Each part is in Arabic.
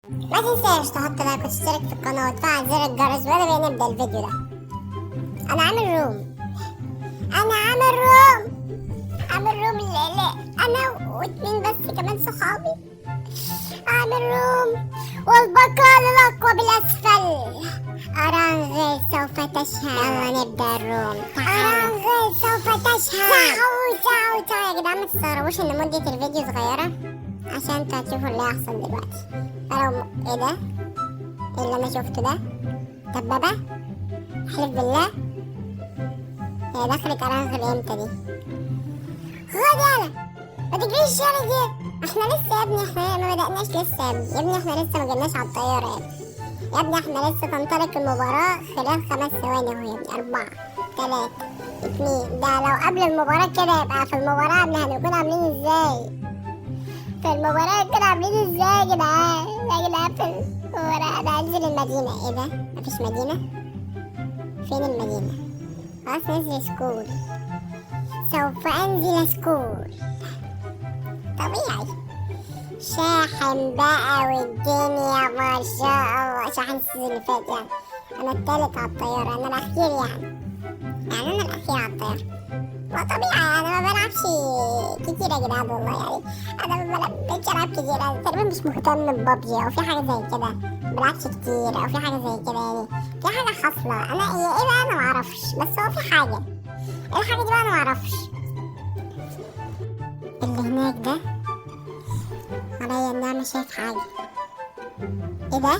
ما تنساش تحط لايك وتشترك في القناة وتفعل زر الجرس ولا بقى نبدأ الفيديو ده. أنا عامل روم لا أنا واتنين بس كمان صحابي. عامل روم والبقاء للأقوى بالأسفل. أرانغل سوف تشهد. يلا نبدأ الروم. أرانغل سوف تشهد. تعالوا يا جدعان، ما تستغربوش إن مدة الفيديو صغيرة عشان انتوا هتشوفوا اللي هيحصل دلوقتي. ايه ده؟ ايه اللي انا شفته ده؟ دبابة؟ احلف بالله. هي دخلت أرانغل امتى دي؟ خد يالا، ما تجريش يالا دي. احنا لسه يا ابني، احنا ما بدأناش لسه يا ابني، احنا لسه ما جبناش على الطيارة يا ابني، احنا لسه تنطلق المباراة خلال 5 ثواني اهو يا ابني. 4 3 2. ده لو قبل المباراة كده يبقى في المباراة قبل هنكون عاملين ازاي؟ في المباراة كده عاملين ازاي يا جدعان؟ يا جدعان في المباراة انا انزل المدينة. ايه ده؟ مفيش مدينة؟ فين المدينة؟ خلاص ننزل سكول. سوف انزل سكول طبيعي. شاحن بقى والدنيا ما شاء الله. شاحن السيزون اللي فات يعني. انا التالت على الطيارة، انا الاخير يعني انا الاخير على الطيارة. ما طبيعي انا ما بلعبش كتير يا جدعان والله، يعني انا ما بلعبش العاب كتير. انا تقريبا مش مهتم ببابجي او في حاجه زي كده، ما بلعبش كتير او في حاجه زي كده، يعني في حاجه حاصله. انا ايه بقى انا ما اعرفش، بس هو في حاجه. ايه الحاجه دي بقى انا ما اعرفش. اللي هناك ده عليا النعمه شايف حاجه. ايه ده؟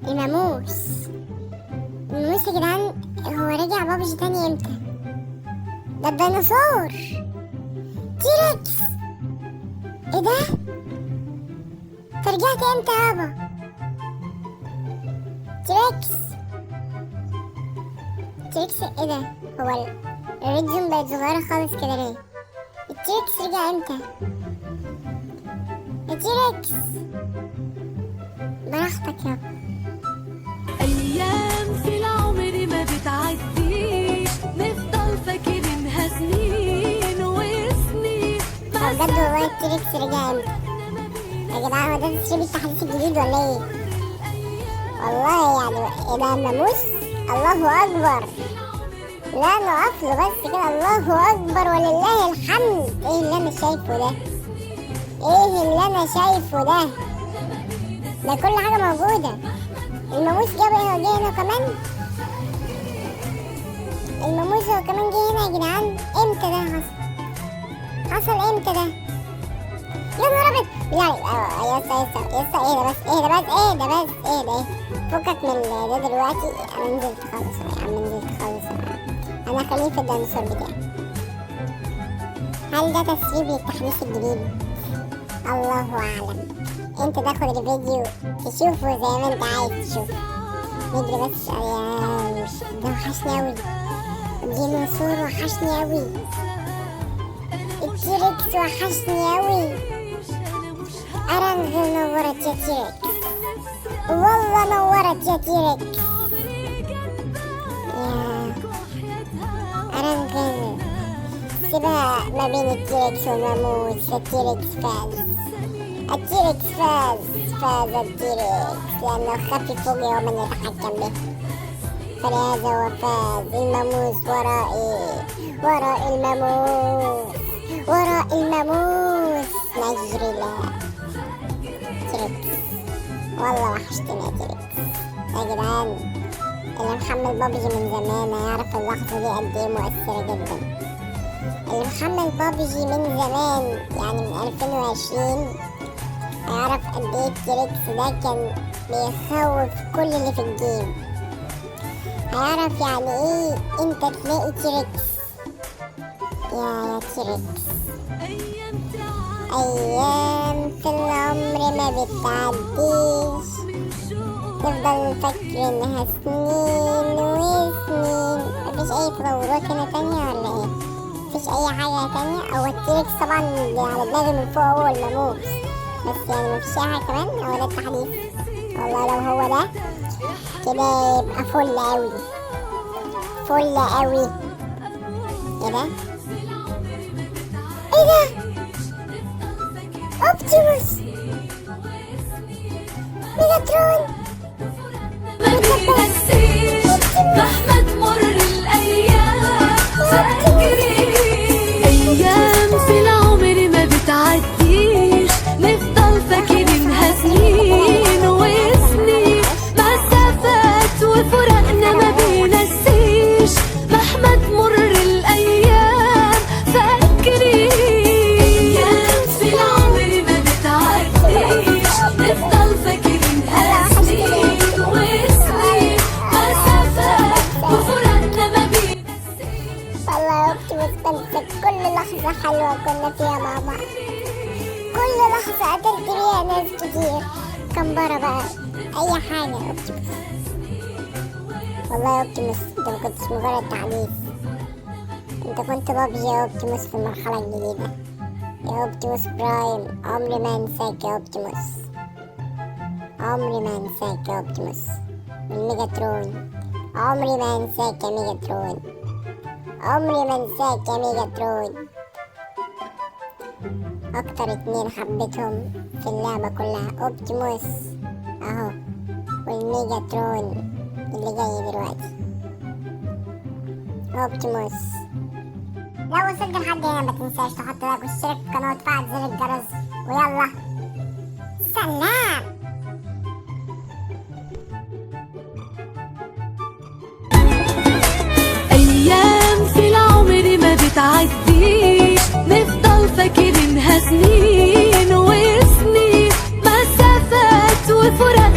الماموس يا جدعان. هو رجع بابجي تاني امتى؟ ده الديناصور تيركس. ايه ده؟ انت رجعت امتى يابا؟ تيركس ايه ده؟ هو الريديوم بقت صغيرة خالص كده ليه؟ التيركس رجع امتى؟ التيركس براحتك يابا. أيام في العمر ما بتعديش، نفضل فاكرينها سنين وسنين. بجد والله التيركس رجع امتى؟ يا جدعان هو ده تسريب التحديث الجديد ولا ايه؟ والله يعني ايه ده؟ الناموس الله اكبر. لا نقف له بس كده. الله اكبر ولله الحمد. ايه اللي انا شايفه ده؟ ده كل حاجة موجودة. الماموس جه هنا كمان. الماموس هو كمان جه هنا يا جدعان. امتى ده حصل امتى ده؟ يا نهار ابيض. لا يسا ايه ده فكك من ده دلوقتي. انا نزلت خالص يا عم. انا خليفة الديناصور بتاعي. هل ده تسريب للتحديث الجديد؟ الله اعلم. انت تاخد الفيديو تشوفه زي ما انت عايز تشوفه. نجري بس. يا ده وحشني اوي. الديناصور وحشني اوي. التيركس وحشني اوي. أرانغل نورت يا تيركس، والله نورت يا تيركس. يا أرانغل سباق ما بين التيركس والماموس. التيركس فاز لأنه خفي فوقي ومن يتحكم به، فلهذا هو فاز. الماموس وراء الماموس نجري له. تيركس والله وحشتني يا تيركس يا جدعان. اللي محمل بابجي من زمان هيعرف اللحظة دي قد ايه مؤثرة جدا. اللي محمل بابجي من زمان يعني من 2020 هيعرف قد ايه التيركس ده كان بيخوف كل اللي في الجيم. هيعرف يعني ايه انت تلاقي تيركس. يا تيركس. ايام في العمر ما بتعديش، نفضل نفكر انها سنين وسنين. مفيش اي تطورات هنا تانية ولا ايه؟ مفيش اي حاجة تانية؟ او التيركس طبعا اللي على دماغي من فوق هو الماموس، بس يعني مفيش اي حاجة كمان. هو ده التحديث. والله لو هو ده كده يبقى فل اوي. ايه ده؟ اوبتيموس كزبرة بقى، اي حاجة اوبتيموس. والله يا اوبتيموس انت ما كنتش مجرد تحديث، انت كنت بابجي يا اوبتيموس في المرحلة الجديدة يا اوبتيموس برايم. عمري ما انساك يا اوبتيموس، عمري ما انساك يا اوبتيموس. والميجاترون عمري ما انساك يا ميجاترون، عمري ما انساك يا ميجاترون. اكتر اتنين حبيتهم في اللعبة كلها اوبتيموس اهو، والميجاترون اللي جاي دلوقتي. اوبتيموس لو وصلت لحد هنا ما تنساش تحط لايك وتشترك في القناة وتفعل زر الجرس، ويلا سلام. أيام في العمر ما بتعديش، نفضل فاكرينها سنين وسنين، مسافات وفراق